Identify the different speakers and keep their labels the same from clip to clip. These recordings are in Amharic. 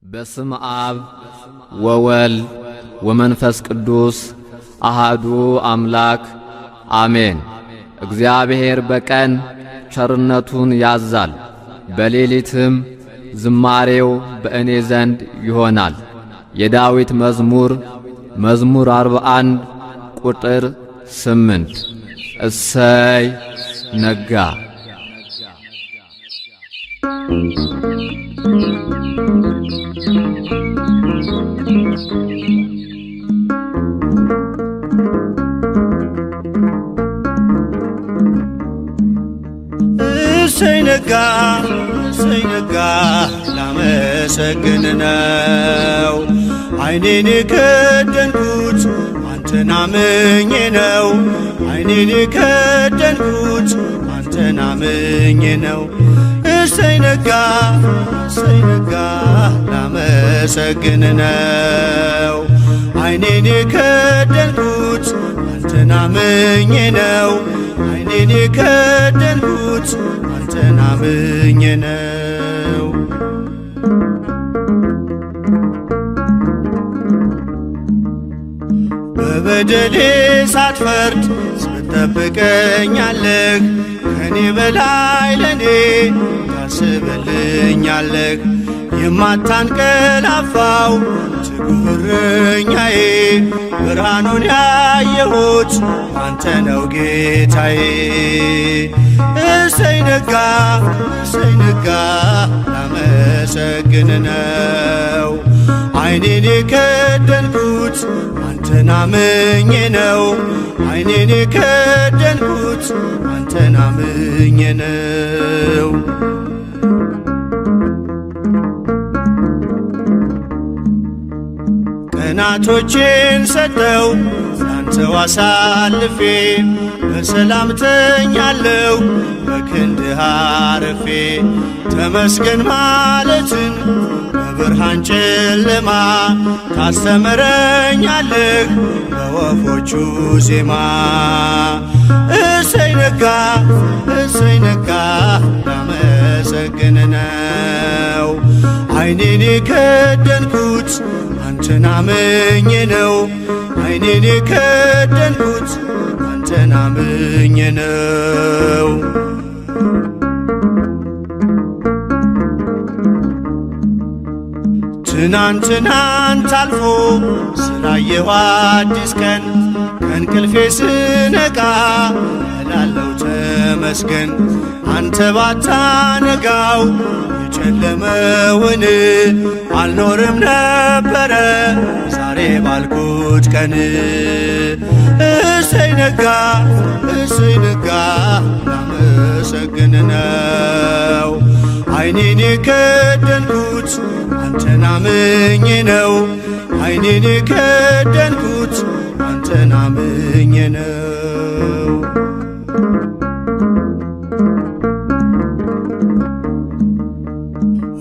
Speaker 1: በስመ አብ ወወልድ ወመንፈስ ቅዱስ አሃዱ አምላክ አሜን። እግዚአብሔር በቀን ቸርነቱን ያዛል፣ በሌሊትም ዝማሬው በእኔ ዘንድ ይሆናል። የዳዊት መዝሙር 41 ቁጥር 8 እሰይ ነጋ።
Speaker 2: እሰይ ነጋ እሰይ ነጋ ላመሰግን ነው። ዓይኔን የከደንኩት አንተን አምኜ ነው። ዓይኔን የከደንኩት አንተን አምኜ ነው። እሰይ ነጋ ላመሰግን ነው። ዓይኔን የከደንኩት አንተን አምኜ ነው። ዓይኔን የከደንኩት አንተን አምኜ ነው። በበደሌ ሳትፈርድ ስትጠብቀኛለህ፣ ከኔ በላይ ለኔ ታስብልኛለህ። የማታንቀላፋው ትጉህ እረኛዬ፣ ብርሃኑን ያየሁት አንተ ነው ጌታዬ። እሰይ ነጋ ላመሰግን ነው። ዓይኔን የከደንኩት አንተን አምኜ ነው። ዓይኔን የከደንኩት አንተን አምኜ ነው። ቀናቶቼን ሰጠው ላንተው አሳልፌ፣ በሰላም ተኛለሁ በክንድህ አርፌ። ተመስገን ማለትን በብርሃን ጨለማ ታስተምረኛለህ በወፎቹ ዜማ። እሰይ ነጋ ላመሰግን ነው። ዓይኔን የከደንኩት አንተን አምኜ ነው። ዓይኔን የከደንኩት አንተን አምኜ ነው። ትናንት አልፎ ስላየሁ አዲስ ቀን፣ ከእንቅልፌ ስነቃ እላለሁ ተመስገን። አንተ ባታነጋው የጨለመውን አልኖርም ነበረ ዛሬ ባልኩት ቀን። እሰይ ነጋ ላመሰግን ነው። ዓይኔን የከደንኩት አንተን አምኜ ነው። ዓይኔን የከደንኩት አንተን አምኜ ነው።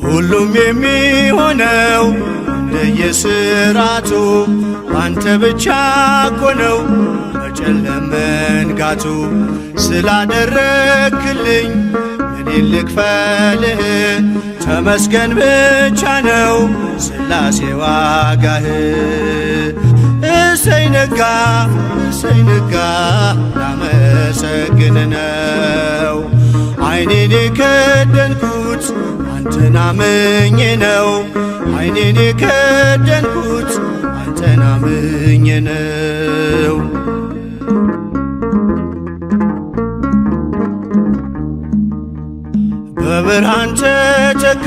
Speaker 2: ሁሉም የሚሆነው እንደየሥርዓቱ አንተ ብቻ እኮ ነው በጨለማ መንጋቱ። ስላደረግክልኝ እኔን ልክፈልህ፣ ተመስገን ብቻ ነው ሥላሴ ዋጋህ። እሰይ ነጋ ላመሰግን ነው። ዓይኔን የከደንኩት አንተን አምኜ ነው። ዓይኔን የከደንኩት አንተን አምኜ ነው። በብርሃን ተተካ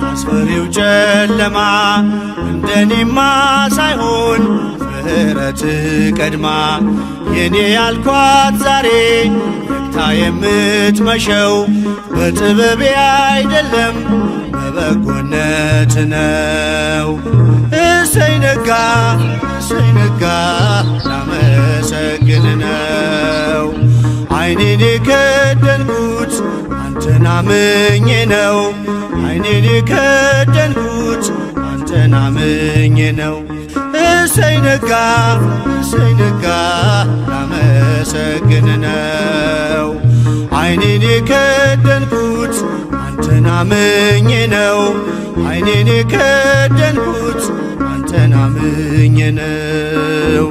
Speaker 2: አስፈሪው ጨለማ፣ እንደኔማ ሳይሆን ምሕረት ቀድማ። የኔ ያልኳት ዛሬ ነግታ የምትመሸው በጥበቤ አይደለም በበጎነት ነው። እሰይ ነጋ ላመሰግን ነው። ዓይኔን የከደንኩት አንተን አምኜ ነው። ዓይኔን የከደንኩት አንተን አምኜ ነው። እሰይ ነጋ ላመሰግን ነው። ዓይኔን የከደንኩት አንተን አንተን አምኜ ነው ዓይኔን የከደንኩት አንተን አምኜ ነው።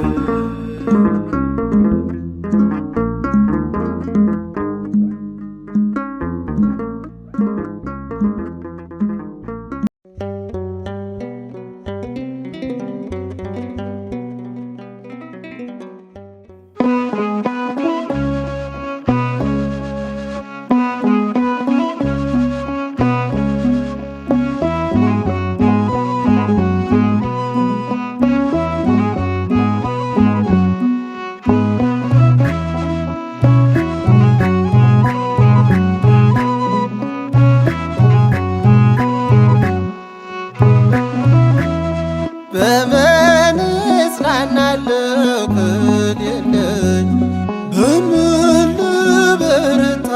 Speaker 3: በምን እጽናናለሁ ክል የለኝ በምን ልበረታ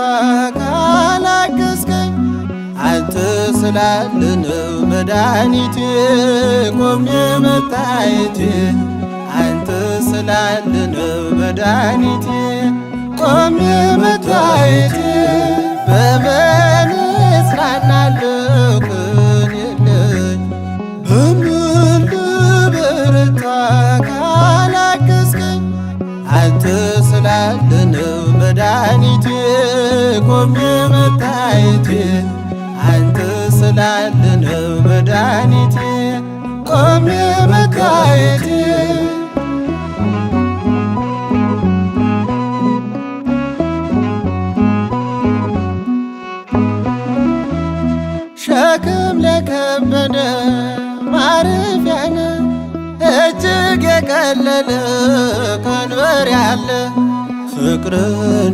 Speaker 3: ካላገዝከኝ አንተ ስላለ ነው መድኃኒቴ ቆሜ መታየቴ አንተ ስላለ ነው መድኃኒቴ ቆሜ መታየቴ በምን እጽናናለሁ ክል የለኝ በምን ልበረታ ካላገዝከኝ አንተ ስላለ ነው መድኃኒቴ ቆሜ መታየቴ አንተ ስላለ ነው መድኃኒቴ ቆሜ መታየቴ ሸክም ለከበደ ማረፊያነ እጅግ የቀለለ ቀንበር ያለ ፍቅር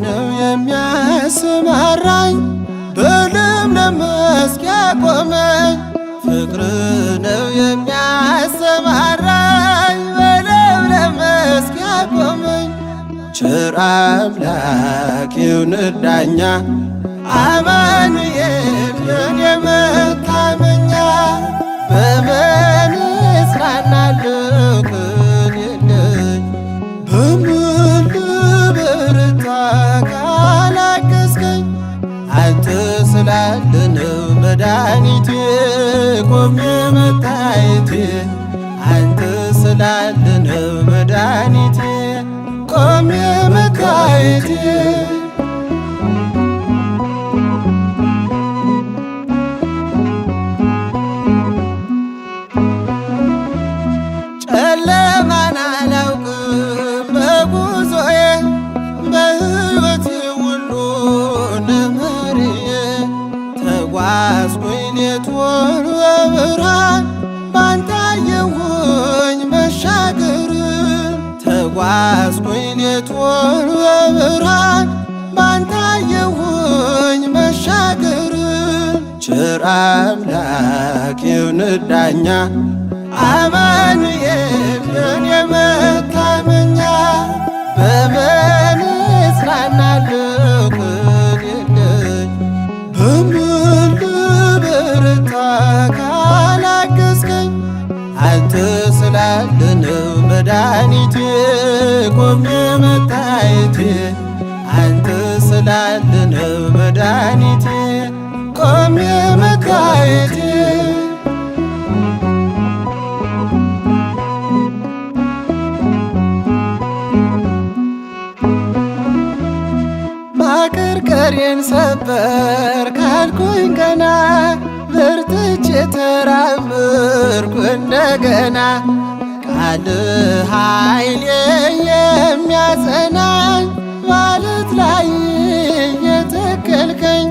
Speaker 3: ነው የሚያሰማራኝ በለምለም መስክ ያቆመኝ ፍቅር ነው የሚያሰማራኝ በለምለም መስክ ያቆመኝ ቸር አምላክ ይሁንህ ዳኛ አማኑኤል የኔ መታመኛ በምን እጽናናለሁ ክል የለኝ በምን ልበረታ ካላገዝከኝ አንተ ስላለ ነው መድኃኒቴ ቆሜ መታየቴ አንተ ስላለ ነው መድኃኒቴ ቆሜ መታየቴ ጨለማን አላውቅም በጉዞዬ በሕይወቴ ሁሉ ነመርዬ ተጓዝኩኝ ሌቱን በብርሃን ባንተ አየሁኝ መሻገርን ተጓዝኩኝ ሌቱን በብርሃን ባንተ አየሁኝ መሻገርን ቸር አምላክ ይሁንህ ዳኛ አማኑኤል የኔ መታመኛ በምን እጽናናለሁ ክል የለኝ በምን ልበረታ ካላገዝከኝ አንተ ስላለ ነው መድኃኒቴ ቆሜ መታየቴ አንተ ስላለ ነው መድኃኒቴ ቆሜ መታየቴ ማቀርቀሬን ሰበር ካልኩኝ ገና በርትቼ ተራመድኩ እንደገና ቃልህ ኃይሌ የሚያጸናኝ ማለት ላይ የተከልከኝ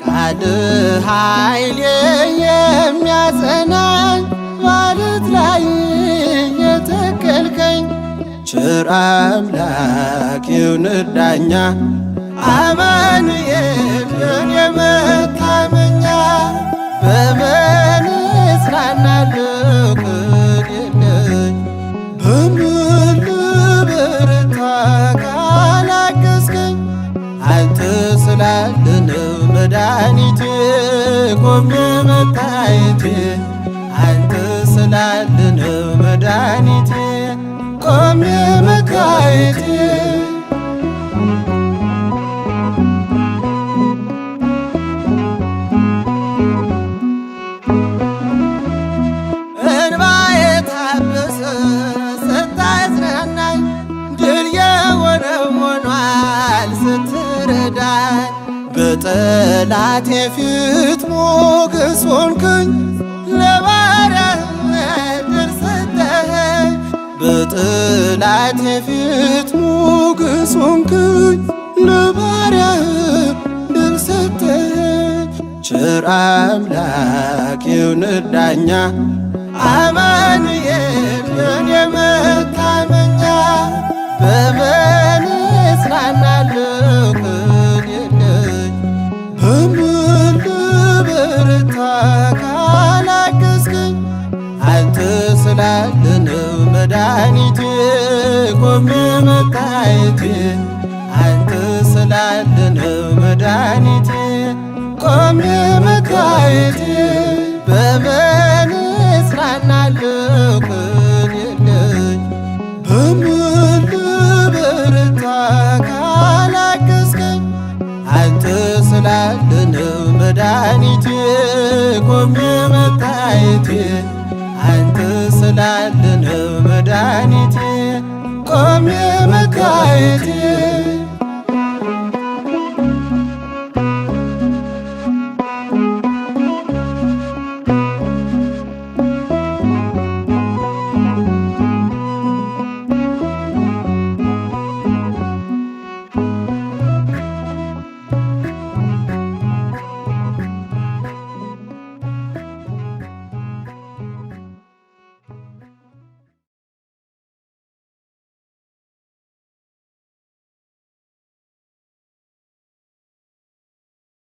Speaker 3: ቃልህ ኃይሌ የሚያጸናኝ ማለት ላይ የተከልከኝ ቸር አምላክ ይሁንህ ዳኛ አማኑኤል የኔ መታመኛ በምን እጽናናለሁ ክል የለኝ በምን ልበረታ ካላገዝከኝ አንተ ስላለ ነው መድኃኒቴ ቆሜ መታየቴ አንተ ስላለ ነው መድኃኒቴ ቆሜ መታየቴ በጠላቴ ፊት ሞገስ ሆንክኝ ለባሪያህ ድል ሰጠኸኝ በጠላቴ ፊት ሞገስ ሆንክኝ ለባሪያህ ድል ሰጠኸኝ ቸር አምላክ ይሁንህ ዳኛ አማኑኤል የኔ መታመኛ በምን እጽናናለሁ ቅን የለኝ በምን ልበረታ ካላገዝከኝ አንተ ስላለህ ነው መድኃኒቴ ቆሜ መታየቴ አንተ ስላለህ ነው መድኃኒቴ ቆሜ መታየቴ በምን እጽናናለሁ ቅን የለኝ በምን ልበረታ ካላገዝከኝ አንተ ስላለህ ነው መድኃኒቴ ቆሜ መታየቴ አንተ ስላለህ ነው መድኃኒቴ ቆሜ መታየቴ